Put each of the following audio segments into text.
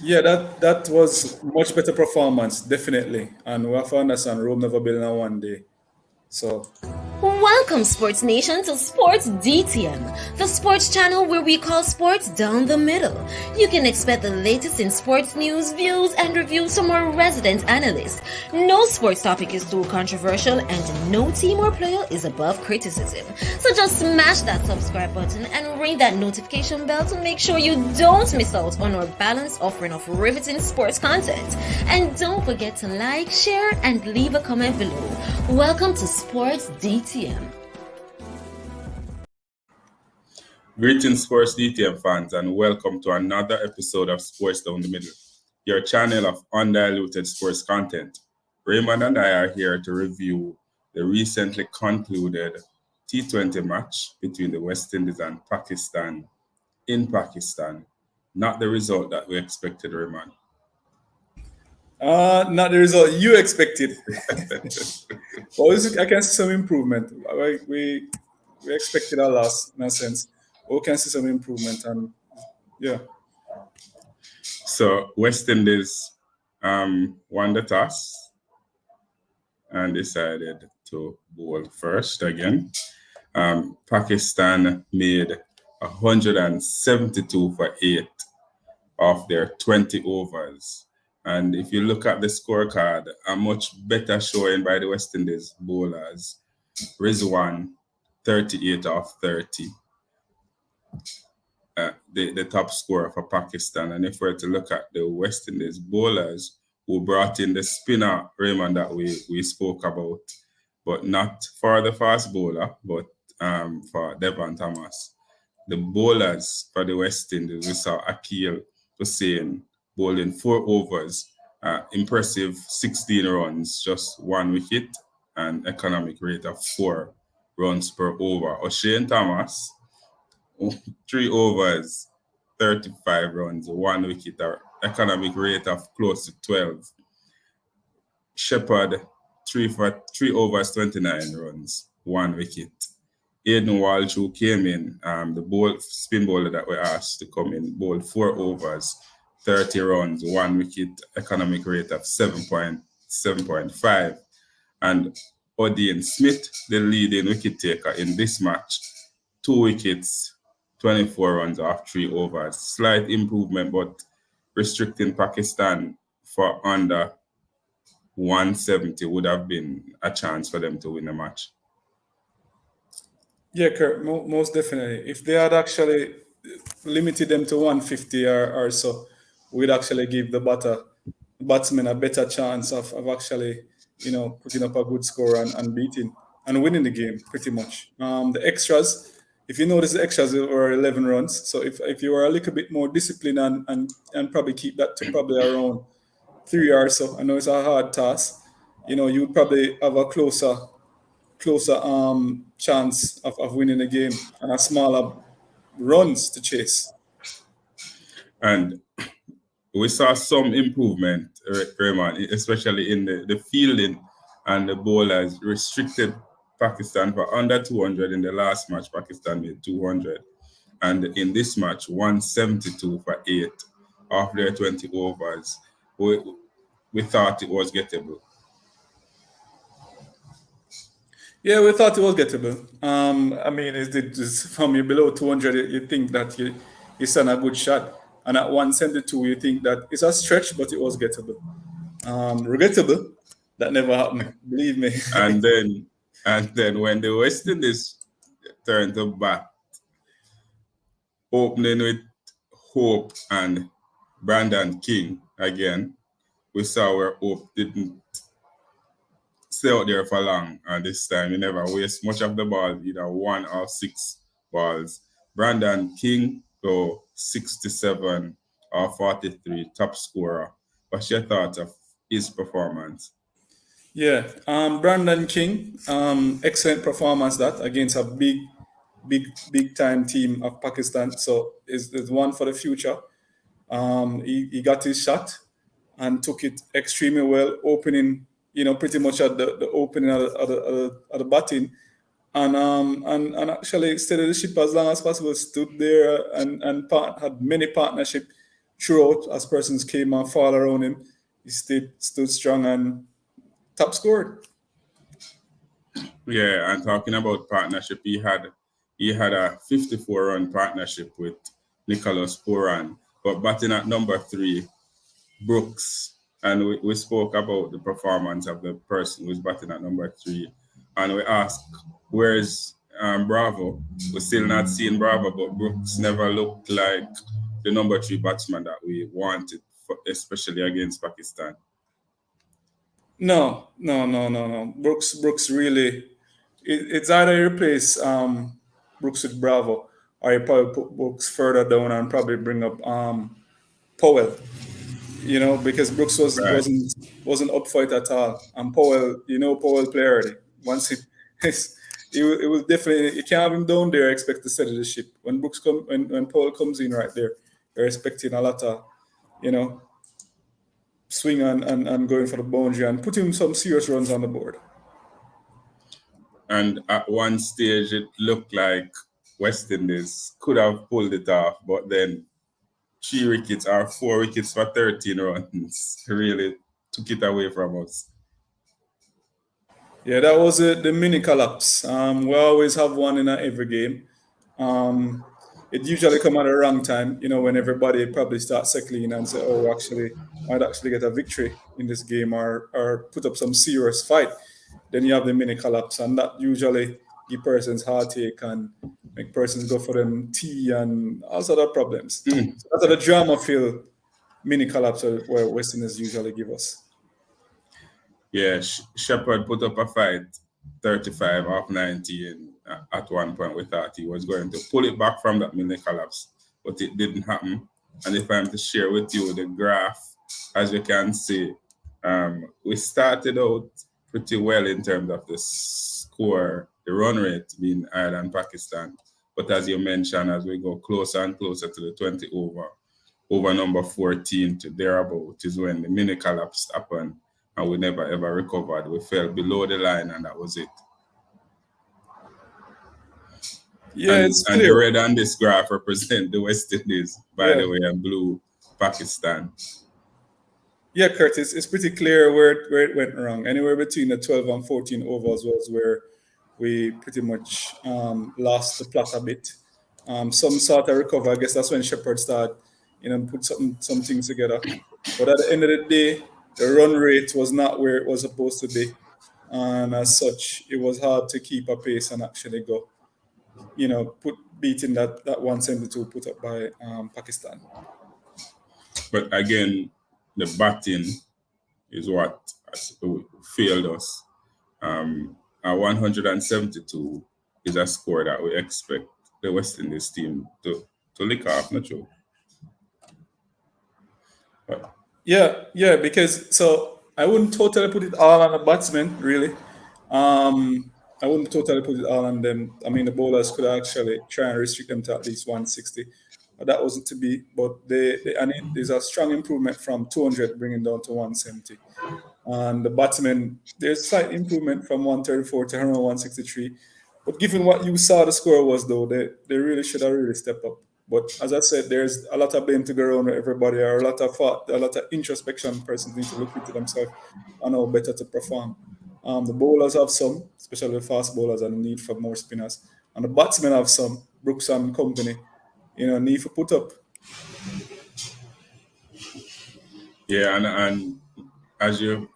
Yeah, that was much better performance, definitely. And we have to understand Rome never built in one day. So Welcome, Sports Nation, to Sports DTM, the sports channel where we call sports down the middle. You can expect the latest in sports news, views, and reviews from our resident analysts. No sports topic is too controversial, and no team or player is above criticism. So just smash that subscribe button and ring that notification bell to make sure you don't miss out on our balanced offering of riveting sports content. And don't forget to like, share, and leave a comment below. Welcome to Sports DTM. Greetings, Sports DTM fans, and welcome to another episode of Sports Down the Middle, your channel of undiluted sports content. Raymond and I are here to review the recently concluded T20 match between the West Indies and Pakistan in Pakistan. Not the result that we expected, Raymond. not the result you expected. But I can see some improvement. We expected a loss in a sense. But we can see some improvement, and yeah. So West Indies won the toss and decided to bowl first again. Pakistan made 172 for 8 of their 20 overs. And if you look at the scorecard, a much better showing by the West Indies bowlers. Rizwan, 38 off 30. The top scorer for Pakistan. And if we're to look at the West Indies bowlers who brought in the spinner, Raymond, that we spoke about, but not for the fast bowler, but for Devon Thomas. The bowlers for the West Indies, we saw Akil Hussain bowling 4 overs, impressive 16 runs, just 1 wicket, and economic rate of 4 runs per over. O'Shane Thomas, 3 overs, 35 runs, 1 wicket, or economic rate of close to 12. Shepherd, 3 overs, 29 runs, 1 wicket. Aiden Walsh, who came in, the spin bowler that we asked to come in, bowled 4 overs, 30 runs, 1 wicket, economic rate of 7.5. And Odion Smith, the leading wicket taker in this match, 2 wickets, 24 runs off 3 overs. Slight improvement, but restricting Pakistan for under 170 would have been a chance for them to win the match. Yeah, Kurt, most definitely. If they had actually limited them to 150 or so, we'd actually give the batsmen a better chance of actually, putting up a good score and beating and winning the game pretty much. The extras, if you notice, the extras were 11 runs. So if you were a little bit more disciplined and probably keep that to probably around 3 or so, I know it's a hard task, you'd probably have a closer chance of winning the game and a smaller runs to chase. And we saw some improvement, Raymond, especially in the fielding, and the bowlers restricted Pakistan for under 200 in the last match. Pakistan made 200. And in this match, 172 for 8 of their 20 overs. We thought it was gettable. Yeah, we thought it was gettable. I mean, it's from you below 200, you think that you send a good shot. And at 172, you think that it's a stretch, but it was gettable. Regrettable, that never happened, believe me. And then when the West Indies turned to bat, opening with Hope and Brandon King again, we saw where Hope didn't stay out there for long, and this time he never waste much of the ball, either 1 or 6 balls. Brandon King, though, 67 or 43, top scorer. What's your thoughts of his performance? Yeah, Brandon King, excellent performance that against a big time team of Pakistan. So it's one for the future. He got his shot and took it extremely well, opening, pretty much at the opening of the batting, and actually steadied the ship as long as possible. Stood there and had many partnership throughout as persons came and fall around him, he stood strong and top scored. Yeah, and talking about partnership, he had a 54-run partnership with Nicholas Puran, but batting at number 3, Brooks, and we spoke about the performance of the person who's batting at number 3, and we asked, where's Bravo? We're still not seeing Bravo, but Brooks never looked like the number 3 batsman that we wanted, especially against Pakistan. No. Brooks really, it's either you replace Brooks with Bravo, or you probably put Brooks further down and probably bring up Powell. Because Brooks Right. wasn't up for it at all. And Powell, Powell play already. Once it was definitely, you can't have him down there. Expect to steady the ship. When when Powell comes in right there, you're expecting a lot of, swing and going for the boundary and putting some serious runs on the board. And at one stage, it looked like West Indies could have pulled it off, but then 3 wickets or 4 wickets for 13 runs really took it away from us. Yeah, that was the mini collapse. We always have one in every game. It usually come at the wrong time, when everybody probably starts settling and say, "Oh, actually, might actually get a victory in this game or put up some serious fight." Then you have the mini collapse, and that usually give persons heartache and make persons go for them tea and all sort of problems. So that's the drama-filled mini collapse where West Indies usually give us. Yeah, Shepard put up a fight, 35 off 19. At one point, we thought he was going to pull it back from that mini collapse, but it didn't happen. And if I'm to share with you the graph, as you can see, we started out pretty well in terms of the score, the run rate being higher than Pakistan. But as you mentioned, as we go closer and closer to the 20 over number 14 to thereabout is when the mini collapse happened. And we never ever recovered. We fell below the line, and that was it. Yeah, it's clear. And the red on this graph represent the West Indies, by the way, and blue Pakistan. Yeah, Curtis, it's pretty clear where it went wrong. Anywhere between the 12 and 14 overs was where we pretty much lost the plot a bit. Some sort of recover. I guess that's when Shepard started, put some things together. But at the end of the day, the run rate was not where it was supposed to be. And as such, it was hard to keep a pace and actually go, beating that 172 put up by Pakistan. But again, the batting is what failed us. A 172 is a score that we expect the West Indies team to lick off, not true? Yeah, because so I wouldn't totally put it all on the batsmen, really. I wouldn't totally put it all on them. I mean, the bowlers could actually try and restrict them to at least 160. But that wasn't to be. But there's a strong improvement from 200 bringing down to 170. And the batsmen, there's slight improvement from 134 to around 163. But given what you saw the score was, though, they really should have really stepped up. But as I said, there's a lot of blame to go around with everybody, or a lot of introspection. Persons need to look into themselves and how better to perform. The bowlers have some, especially the fast bowlers, and the need for more spinners. And the batsmen have some, Brooks and company, need for put up. Yeah, and as you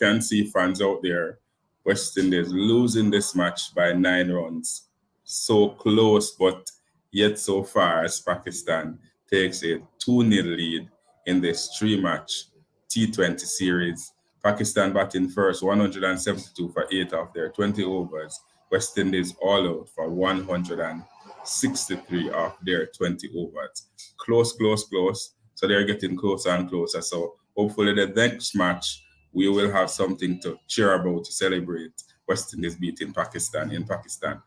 can see, fans out there, West Indies losing this match by 9 runs. So close, but yet so far as Pakistan takes a 2-0 lead in this 3-match T20 series. Pakistan batting first, 172 for 8 of their 20 overs. West Indies all out for 163 of their 20 overs. Close. So they're getting closer and closer. So hopefully the next match, we will have something to cheer about, to celebrate West Indies beating Pakistan in Pakistan.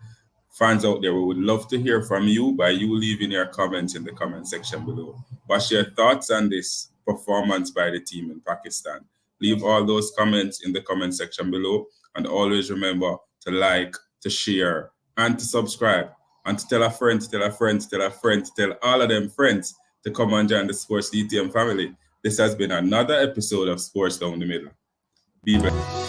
Fans out there, we would love to hear from you by you leaving your comments in the comment section below. What's your thoughts on this performance by the team in Pakistan? Leave all those comments in the comment section below. And always remember to like, to share, and to subscribe. And to tell a friend, to tell a friend, to tell a friend, to tell all of them friends to come and join the Sports DTM family. This has been another episode of Sports Down the Middle. Be blessed.